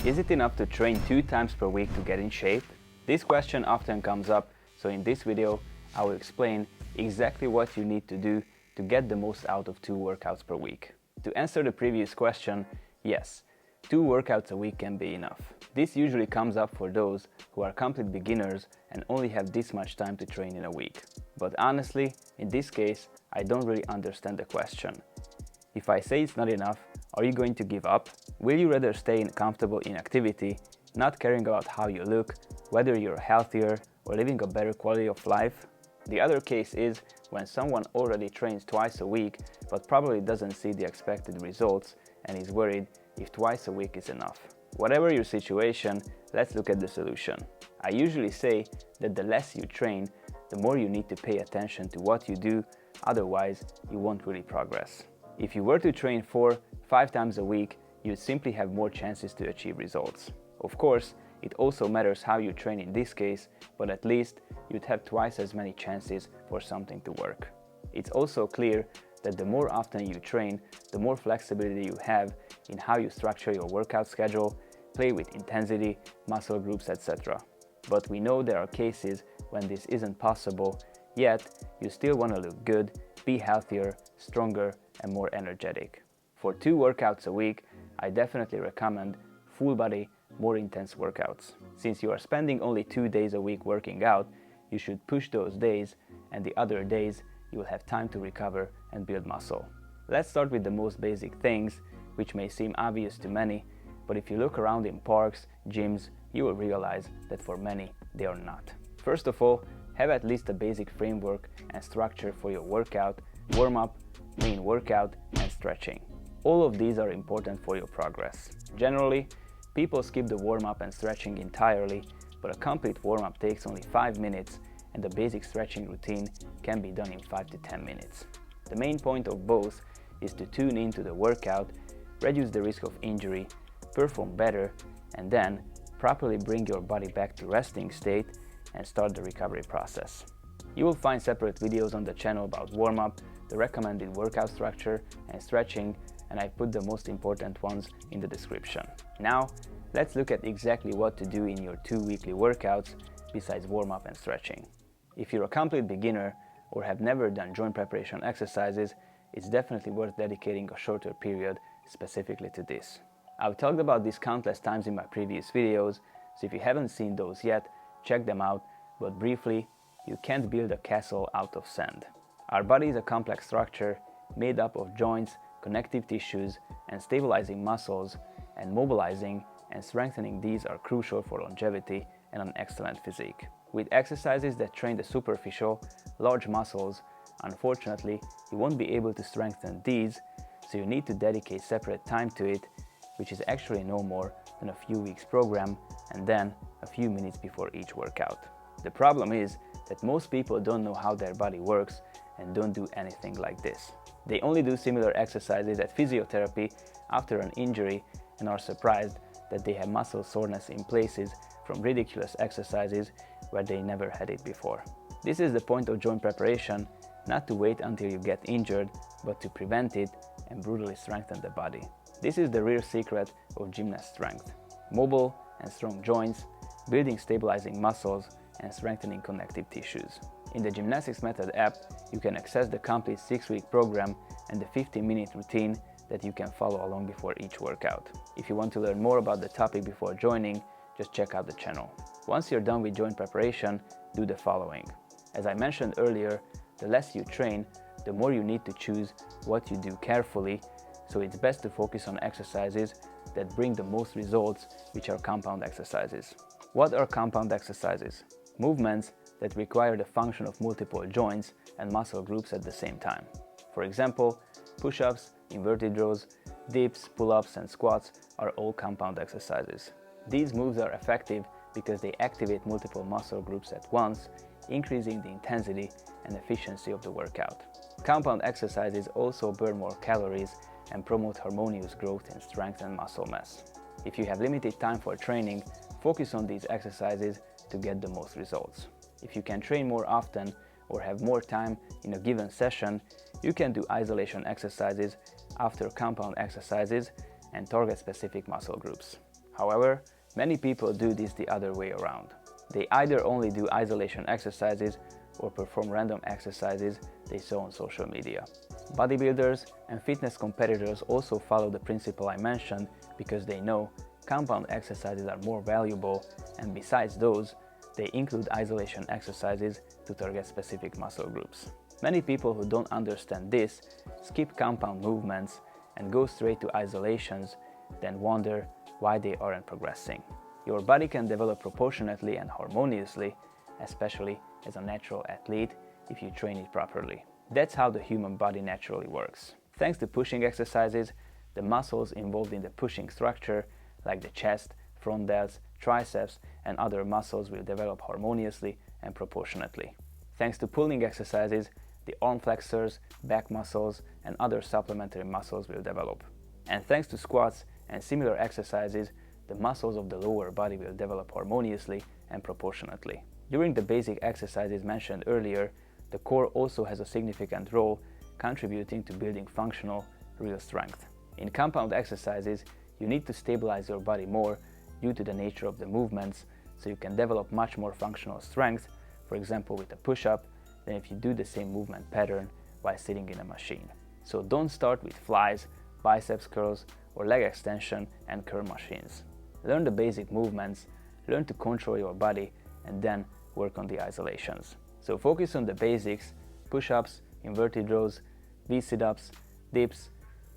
Is it enough to train 2 times per week to get in shape? This question often comes up, so in this video I will explain exactly what you need to do to get the most out of 2 workouts per week. To answer the previous question, yes, 2 workouts a week can be enough. This usually comes up for those who are complete beginners and only have this much time to train in a week. But honestly, in this case, I don't really understand the question. If I say it's not enough, are you going to give up? Will you rather stay in comfortable inactivity, not caring about how you look, whether you're healthier or living a better quality of life? The other case is when someone already trains twice a week but probably doesn't see the expected results and is worried if twice a week is enough. Whatever your situation, let's look at the solution. I usually say that the less you train, the more you need to pay attention to what you do, otherwise you won't really progress. If you were to train 4-5 times a week, you'd simply have more chances to achieve results. Of course, it also matters how you train in this case, but at least you'd have twice as many chances for something to work. It's also clear that the more often you train, the more flexibility you have in how you structure your workout schedule, play with intensity, muscle groups, etc. But we know there are cases when this isn't possible, yet you still want to look good, be healthier, stronger, and more energetic. For 2 workouts a week, I definitely recommend full body, more intense workouts. Since you are spending only 2 days a week working out, you should push those days, and the other days you will have time to recover and build muscle. Let's start with the most basic things, which may seem obvious to many, but if you look around in parks, gyms, you will realize that for many they are not. First of all, have at least a basic framework and structure for your workout, warm-up, main workout, and stretching. All of these are important for your progress. Generally, people skip the warm-up and stretching entirely, but a complete warm-up takes only 5 minutes and the basic stretching routine can be done in 5 to 10 minutes. The main point of both is to tune into the workout, reduce the risk of injury, perform better, and then properly bring your body back to resting state and start the recovery process. You will find separate videos on the channel about warm-up, the recommended workout structure, and stretching, and I put the most important ones in the description. Now, let's look at exactly what to do in your 2 weekly workouts besides warm-up and stretching. If you're a complete beginner or have never done joint preparation exercises, it's definitely worth dedicating a shorter period specifically to this. I've talked about this countless times in my previous videos, so if you haven't seen those yet, check them out, but briefly, you can't build a castle out of sand. Our body is a complex structure made up of joints, connective tissues, and stabilizing muscles, and mobilizing and strengthening these are crucial for longevity and an excellent physique. With exercises that train the superficial, large muscles, unfortunately, you won't be able to strengthen these, so you need to dedicate separate time to it, which is actually no more than a few weeks program and then a few minutes before each workout. The problem is that most people don't know how their body works and don't do anything like this. They only do similar exercises at physiotherapy after an injury and are surprised that they have muscle soreness in places from ridiculous exercises where they never had it before. This is the point of joint preparation, not to wait until you get injured, but to prevent it and brutally strengthen the body. This is the real secret of gymnast strength: mobile and strong joints, building stabilizing muscles, and strengthening connective tissues. In the Gymnastics Method app, you can access the complete 6-week program and the 15-minute routine that you can follow along before each workout. If you want to learn more about the topic before joining, just check out the channel. Once you're done with joint preparation, do the following. As I mentioned earlier, the less you train, the more you need to choose what you do carefully, so it's best to focus on exercises that bring the most results, which are compound exercises. What are compound exercises? Movements that require the function of multiple joints and muscle groups at the same time. For example, push-ups, inverted rows, dips, pull-ups, and squats are all compound exercises. These moves are effective because they activate multiple muscle groups at once, increasing the intensity and efficiency of the workout. Compound exercises also burn more calories and promote harmonious growth in strength and muscle mass. If you have limited time for training, focus on these exercises to get the most results. If you can train more often or have more time in a given session, you can do isolation exercises after compound exercises and target specific muscle groups. However, many people do this the other way around. They either only do isolation exercises or perform random exercises they saw on social media. Bodybuilders and fitness competitors also follow the principle I mentioned because they know compound exercises are more valuable, and besides those, they include isolation exercises to target specific muscle groups. Many people who don't understand this skip compound movements and go straight to isolations, then wonder why they aren't progressing. Your body can develop proportionately and harmoniously, especially as a natural athlete, if you train it properly. That's how the human body naturally works. Thanks to pushing exercises, the muscles involved in the pushing structure, like the chest, front delts, triceps, and other muscles will develop harmoniously and proportionately. Thanks to pulling exercises, the arm flexors, back muscles, and other supplementary muscles will develop. And thanks to squats and similar exercises, the muscles of the lower body will develop harmoniously and proportionately. During the basic exercises mentioned earlier, the core also has a significant role contributing to building functional, real strength. In compound exercises, you need to stabilize your body more due to the nature of the movements, so you can develop much more functional strength, for example with a push-up, than if you do the same movement pattern while sitting in a machine. So don't start with flies, biceps curls, or leg extension and curl machines. Learn the basic movements, learn to control your body, and then work on the isolations. So focus on the basics: push-ups, inverted rows, V sit-ups, dips,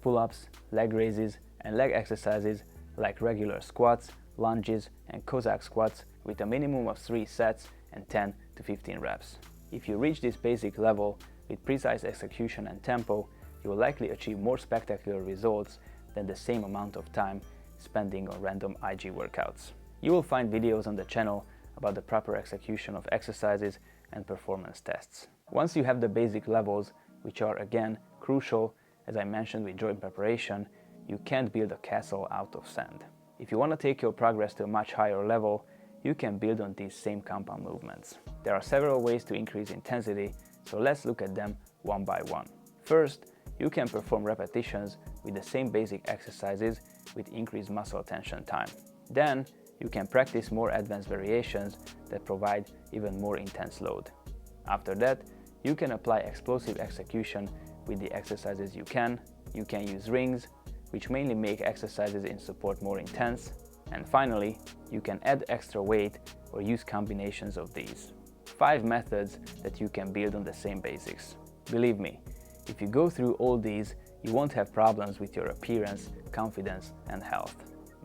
pull-ups, leg raises, and leg exercises like regular squats, lunges, and Cossack squats with a minimum of 3 sets and 10 to 15 reps. If you reach this basic level with precise execution and tempo, you will likely achieve more spectacular results than the same amount of time spending on random IG workouts. You will find videos on the channel about the proper execution of exercises and performance tests. Once you have the basic levels, which are again crucial, as I mentioned with joint preparation, you can't build a castle out of sand. If you want to take your progress to a much higher level, you can build on these same compound movements. There are several ways to increase intensity, so let's look at them one by one. First, you can perform repetitions with the same basic exercises with increased muscle tension time. Then, you can practice more advanced variations that provide even more intense load. After that, you can apply explosive execution with the exercises you can use rings, which mainly make exercises in support more intense, and finally, you can add extra weight or use combinations of these. 5 methods that you can build on the same basics. Believe me, if you go through all these, you won't have problems with your appearance, confidence, and health.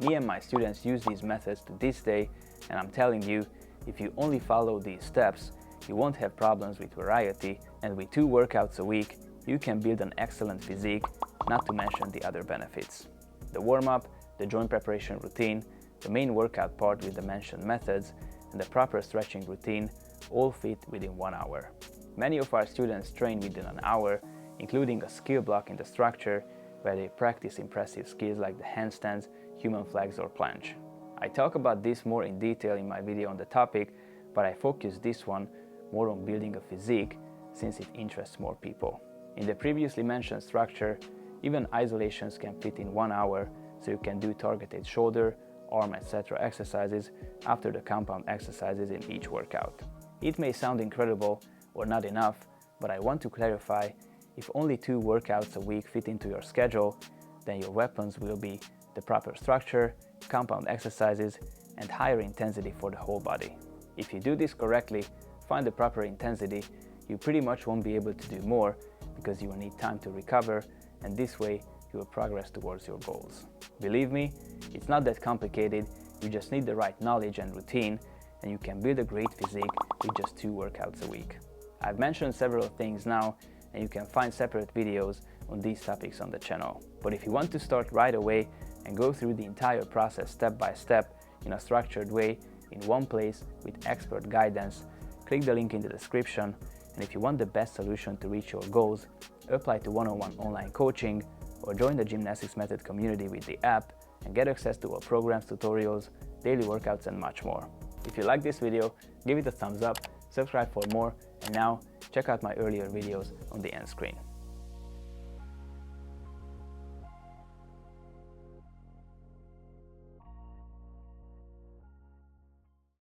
Me and my students use these methods to this day, and I'm telling you, if you only follow these steps, you won't have problems with variety, and with 2 workouts a week, you can build an excellent physique, not to mention the other benefits. The warm-up, the joint preparation routine, the main workout part with the mentioned methods, and the proper stretching routine all fit within 1 hour. Many of our students train within an hour, including a skill block in the structure where they practice impressive skills like the handstands, human flags, or planche. I talk about this more in detail in my video on the topic, but I focus this one more on building a physique since it interests more people. In the previously mentioned structure, even isolations can fit in 1 hour, so you can do targeted shoulder, arm, etc. exercises after the compound exercises in each workout. It may sound incredible or not enough, but I want to clarify, if only 2 workouts a week fit into your schedule, then your weapons will be the proper structure, compound exercises, and higher intensity for the whole body. If you do this correctly, find the proper intensity, you pretty much won't be able to do more because you will need time to recover, and this way you will progress towards your goals. Believe me, it's not that complicated, you just need the right knowledge and routine, and you can build a great physique with just 2 workouts a week. I've mentioned several things now, and you can find separate videos on these topics on the channel. But if you want to start right away and go through the entire process step by step in a structured way in one place with expert guidance, click the link in the description, and if you want the best solution to reach your goals, apply to one-on-one online coaching or join the Gymnastics Method community with the app and get access to our programs, tutorials, daily workouts, and much more. If you like this video, give it a thumbs up, subscribe for more, and now check out my earlier videos on the end screen.